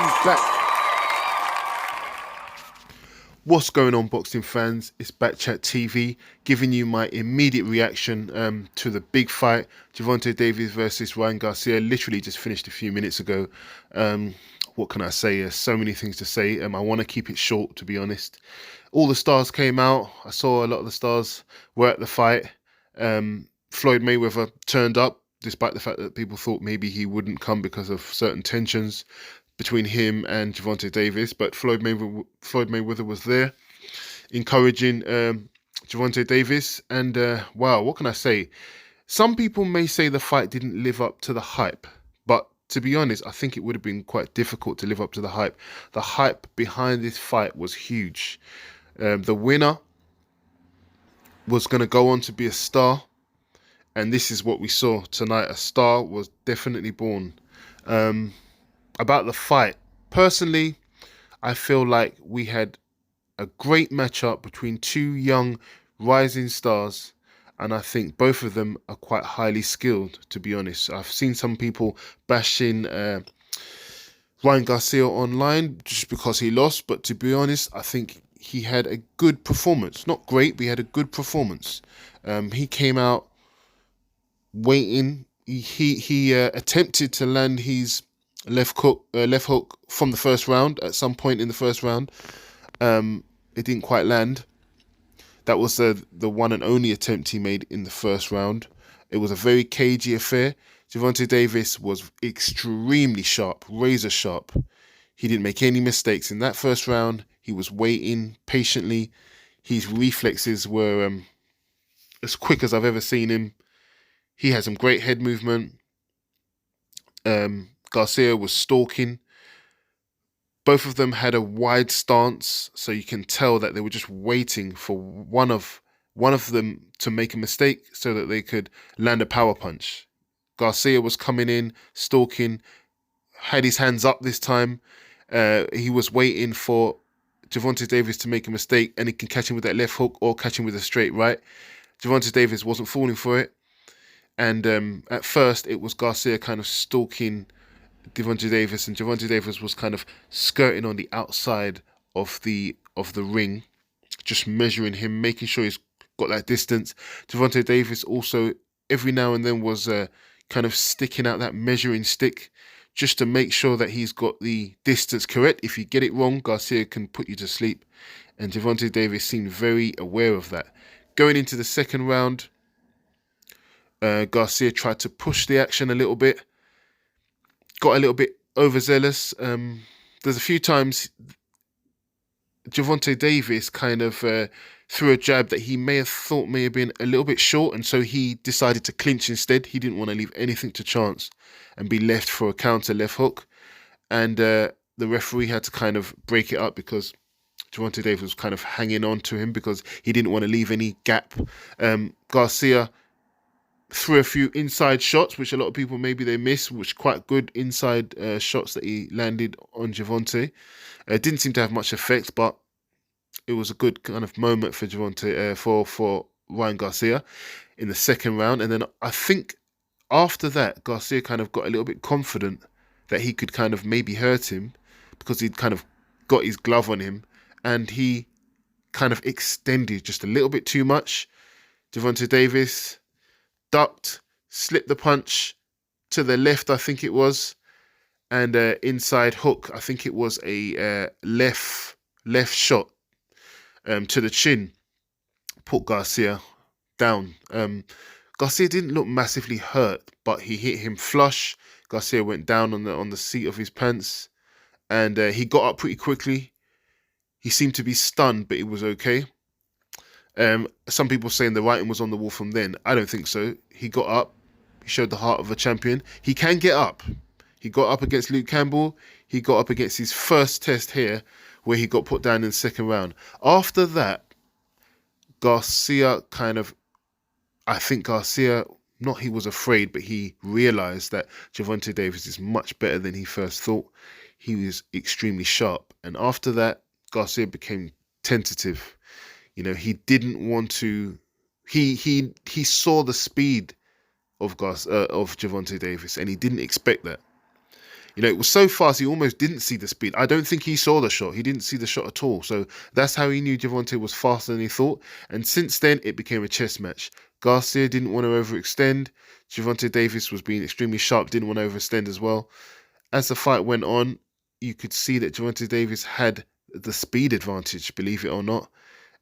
He's back. What's going on, boxing fans? It's Backchat TV, giving you my immediate reaction to the big fight, Gervonta Davis versus Ryan Garcia. Literally just finished a few minutes ago. What can I say? There's so many things to say. I want to keep it short, to be honest. All the stars came out. I saw a lot of the stars were at the fight. Floyd Mayweather turned up, despite the fact that people thought maybe he wouldn't come because of certain tensions between him and Gervonta Davis, but Floyd Mayweather was there, encouraging Gervonta Davis. And wow, what can I say? Some people may say the fight didn't live up to the hype, but to be honest, I think it would have been quite difficult to live up to the hype. The hype behind this fight was huge. The winner was going to go on to be a star, and this is what we saw tonight. A star was definitely born. About the fight, personally, I feel like we had a great matchup between two young rising stars, and I think both of them are quite highly skilled, to be honest. I've seen some people bashing Ryan Garcia online just because he lost, but to be honest, I think he had a good performance. Not great, but he had a good performance. He came out waiting. He attempted to land his left hook from the first round at some point in the first round. It didn't quite land. That was the one and only attempt he made in the first round. It was a very cagey affair. Gervonta Davis was extremely sharp, razor sharp. He didn't make any mistakes in that first round. He was waiting patiently. His reflexes were as quick as I've ever seen him. He had some great head movement. Garcia was stalking. Both of them had a wide stance, so you can tell that they were just waiting for one of them to make a mistake so that they could land a power punch. Garcia was coming in, stalking, had his hands up this time. He was waiting for Gervonta Davis to make a mistake, and he can catch him with that left hook or catch him with a straight right. Gervonta Davis wasn't falling for it, and at first it was Garcia kind of stalking Gervonta Davis, and Gervonta Davis was kind of skirting on the outside of the ring, just measuring him, making sure he's got that distance. Gervonta Davis also every now and then was kind of sticking out that measuring stick just to make sure that he's got the distance correct. If you get it wrong, Garcia can put you to sleep, and Gervonta Davis seemed very aware of that. Going into the second round, Garcia tried to push the action a little bit, got a little bit overzealous. There's a few times Gervonta Davis kind of threw a jab that he may have thought may have been a little bit short, and so he decided to clinch instead. He didn't want to leave anything to chance and be left for a counter left hook. And the referee had to kind of break it up because Gervonta Davis was kind of hanging on to him because he didn't want to leave any gap. Garcia threw a few inside shots, which a lot of people maybe they miss, which quite good inside shots that he landed on Gervonta. It didn't seem to have much effect, but it was a good kind of moment for Gervonta, for Ryan Garcia in the second round. And then I think after that, Garcia kind of got a little bit confident that he could kind of maybe hurt him because he'd kind of got his glove on him, and he kind of extended just a little bit too much. Gervonta Davis ducked, slipped the punch to the left, I think it was, and inside hook, I think it was a left shot to the chin, put Garcia down. Garcia didn't look massively hurt, but he hit him flush. Garcia went down on the seat of his pants, and he got up pretty quickly. He seemed to be stunned, but it was okay. Some people saying the writing was on the wall from then. I don't think so. He got up. He showed the heart of a champion. He can get up. He got up against Luke Campbell. He got up against his first test here, where he got put down in the second round. After that, Garcia I think Garcia, not he was afraid, but he realised that Gervonta Davis is much better than he first thought. He was extremely sharp. And after that, Garcia became tentative. You know, he didn't want to. He saw the speed of Gervonta Davis, and he didn't expect that. You know, it was so fast he almost didn't see the speed. I don't think he saw the shot. He didn't see the shot at all. So that's how he knew Gervonta was faster than he thought. And since then, it became a chess match. Garcia didn't want to overextend. Gervonta Davis was being extremely sharp, didn't want to overextend as well. As the fight went on, you could see that Gervonta Davis had the speed advantage, believe it or not.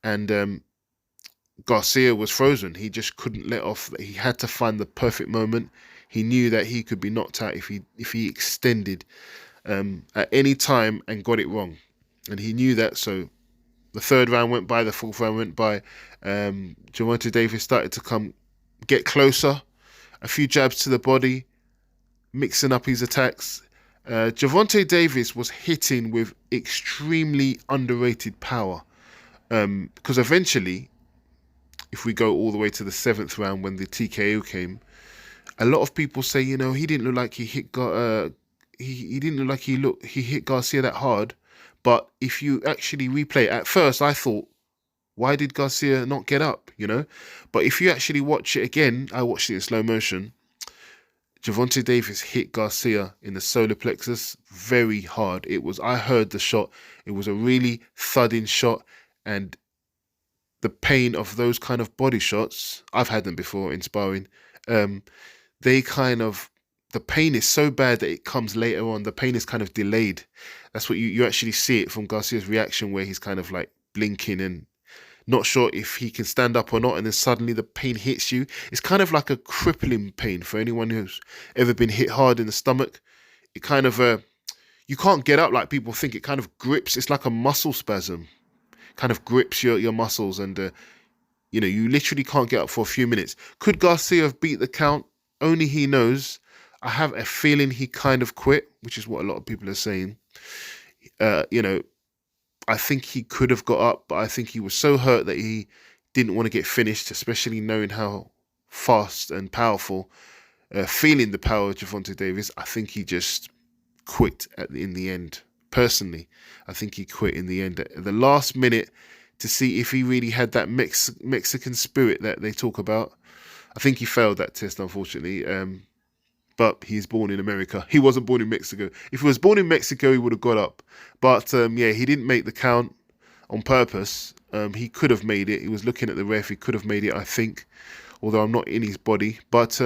And Garcia was frozen. He just couldn't let off. He had to find the perfect moment. He knew that he could be knocked out if he extended at any time and got it wrong, and he knew that. So the third round went by, the fourth round went by. Gervonta Davis started to get closer, a few jabs to the body, mixing up his attacks. Gervonta Davis was hitting with extremely underrated power, because eventually, if we go all the way to the seventh round when the TKO came, a lot of people say, you know, he didn't look like he hit he didn't look like he hit Garcia that hard. But if you actually replay it, at first I thought, why did Garcia not get up, you know? But if you actually watch it again, I watched it in slow motion, Gervonta Davis hit Garcia in the solar plexus very hard. I heard the shot. It was a really thudding shot, and the pain of those kind of body shots, I've had them before in sparring, they kind of, the pain is so bad that it comes later on. The pain is kind of delayed. That's what you actually see it from Garcia's reaction, where he's kind of like blinking and not sure if he can stand up or not, and then suddenly the pain hits you. It's kind of like a crippling pain for anyone who's ever been hit hard in the stomach. It kind of, you can't get up like people think. It kind of grips. It's like a muscle spasm. Kind of grips your muscles, and you know, you literally can't get up for a few minutes. Could Garcia have beat the count? Only he knows. I have a feeling he kind of quit, which is what a lot of people are saying. You know, I think he could have got up, but I think he was so hurt that he didn't want to get finished, especially knowing how fast and powerful, feeling the power of Gervonta Davis. I think he just quit in the end. Personally, I think he quit in the end at the last minute to see if he really had that Mexican spirit that they talk about. I think he failed that test, unfortunately. But he's born in America. He wasn't born in Mexico. If he was born in Mexico, he would have got up. But yeah, he didn't make the count on purpose. He could have made it. He was looking at the ref. He could have made it, I think, although I'm not in his body. But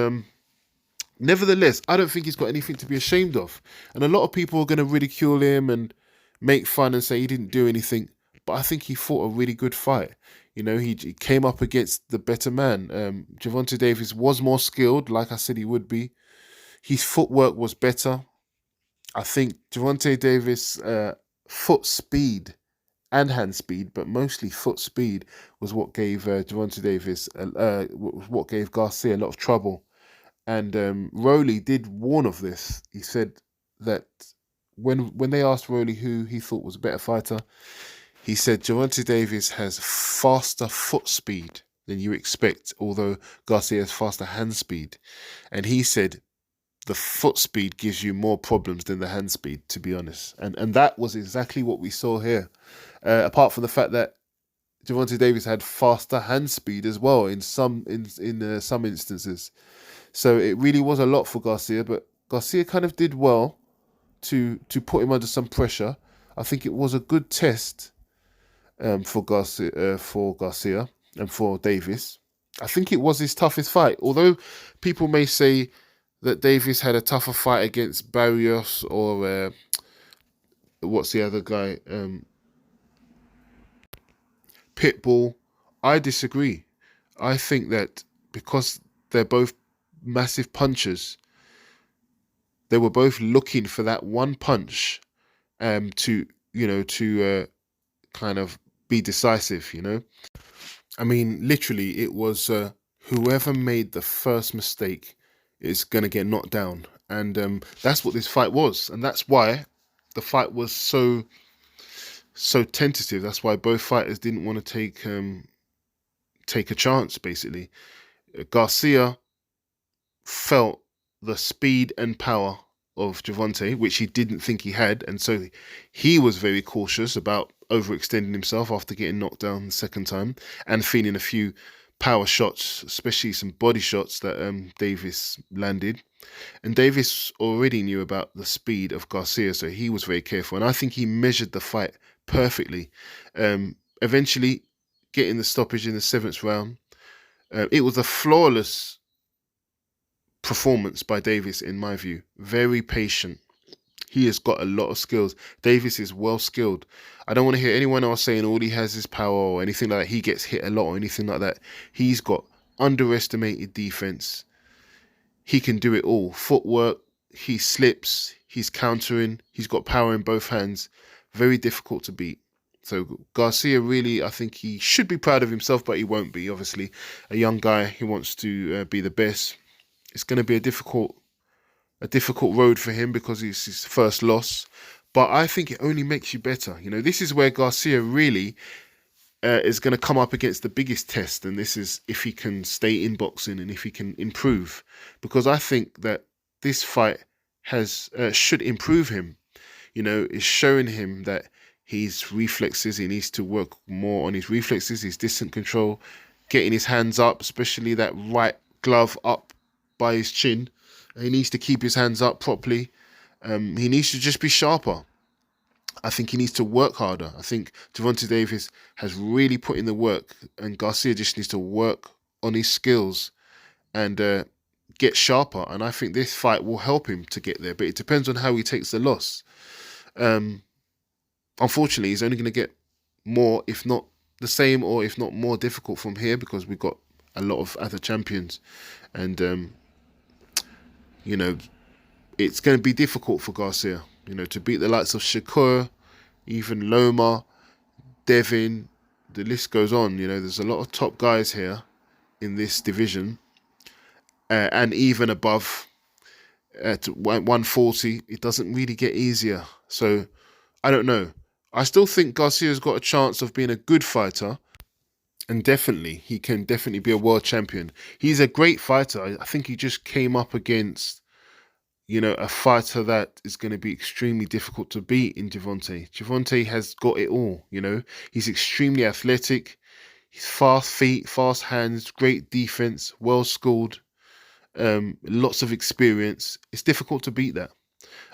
nevertheless, I don't think he's got anything to be ashamed of. And a lot of people are going to ridicule him and make fun and say he didn't do anything. But I think he fought a really good fight. You know, he came up against the better man. Gervonta Davis was more skilled, like I said he would be. His footwork was better. I think Gervonta Davis' foot speed and hand speed, but mostly foot speed, was what gave Gervonta Davis, what gave Garcia a lot of trouble. And Rowley did warn of this. He said that when they asked Rowley who he thought was a better fighter, he said Gervonta Davis has faster foot speed than you expect, although Garcia has faster hand speed. And he said the foot speed gives you more problems than the hand speed, to be honest. And that was exactly what we saw here. Apart from the fact that Gervonta Davis had faster hand speed as well in some instances. So it really was a lot for Garcia, but Garcia kind of did well to put him under some pressure. I think it was a good test for Garcia and for Davis. I think it was his toughest fight, although people may say that Davis had a tougher fight against Barrios or what's the other guy? Pitbull. I disagree. I think that because they're both massive punchers, they were both looking for that one punch to kind of be decisive, you know. I mean, literally, it was whoever made the first mistake is going to get knocked down. And that's what this fight was. And that's why the fight was so tentative. That's why both fighters didn't want to take a chance, basically. Garcia felt the speed and power of Gervonta, which he didn't think he had. And so he was very cautious about overextending himself after getting knocked down the second time and feeling a few power shots, especially some body shots that Davis landed. And Davis already knew about the speed of Garcia, so he was very careful. And I think he measured the fight perfectly. Eventually, getting the stoppage in the 7th round. It was a flawless performance by Davis, in my view. Very patient. He has got a lot of skills. Davis is well skilled. I don't want to hear anyone else saying all he has is power or anything like that. He gets hit a lot or anything like that. He's got underestimated defense. He can do it all. Footwork, he slips, he's countering, he's got power in both hands. Very difficult to beat. So Garcia, really, I think he should be proud of himself, but he won't be. Obviously, a young guy who wants to be the best. It's going to be a difficult road for him because it's his first loss. But I think it only makes you better. You know, this is where Garcia really is going to come up against the biggest test, and this is if he can stay in boxing and if he can improve. Because I think that this fight should improve him. You know, it's showing him that his reflexes, he needs to work more on his reflexes, his distance control, getting his hands up, especially that right glove up by his chin. He needs to keep his hands up properly. He needs to just be sharper. I think he needs to work harder. I think Gervonta Davis has really put in the work, and Garcia just needs to work on his skills and get sharper. And I think this fight will help him to get there, but it depends on how he takes the loss. Unfortunately, he's only going to get more, if not the same, or if not more difficult from here, because we've got a lot of other champions. And, you know, it's going to be difficult for Garcia, you know, to beat the likes of Shakur, even Loma, Devin, the list goes on. You know, there's a lot of top guys here in this division, and even above at 140, it doesn't really get easier. So, I don't know. I still think Garcia's got a chance of being a good fighter, and he can definitely be a world champion. He's a great fighter. I think he just came up against, you know, a fighter that is going to be extremely difficult to beat in Gervonta. Gervonta has got it all, you know. He's extremely athletic. He's fast feet, fast hands, great defense, well schooled, lots of experience. It's difficult to beat that.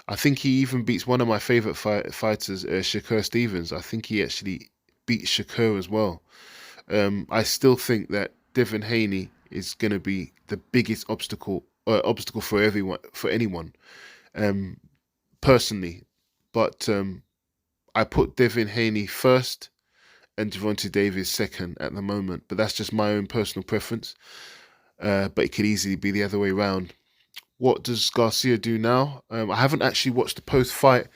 I think he even beats one of my favourite fighters, Shakur Stevens. I think he actually beats Shakur as well. I still think that Devin Haney is going to be the biggest obstacle for anyone, personally. But I put Devin Haney first and Gervonta Davis second at the moment. But that's just my own personal preference. But it could easily be the other way around. What does Garcia do now? I haven't actually watched the post-fight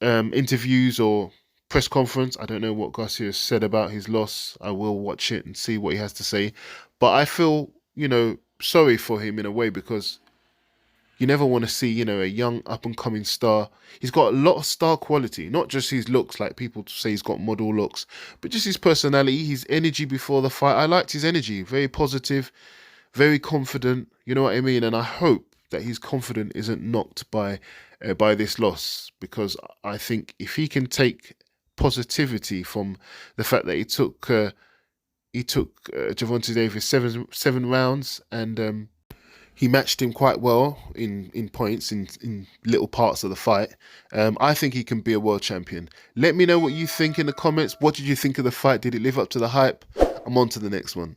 interviews or press conference. I don't know what Garcia said about his loss. I will watch it and see what he has to say. But I feel, you know, sorry for him in a way, because you never want to see, you know, a young up-and-coming star. He's got a lot of star quality, not just his looks, like people say he's got model looks, but just his personality, his energy before the fight. I liked his energy, very positive, very confident, you know what I mean? And I hope that his confidence isn't knocked by this loss, because I think if he can take positivity from the fact that he took Gervonta Davis seven rounds, and he matched him quite well in points in little parts of the fight. I think he can be a world champion. Let me know what you think in the comments. What did you think of the fight? Did it live up to the hype? I'm on to the next one.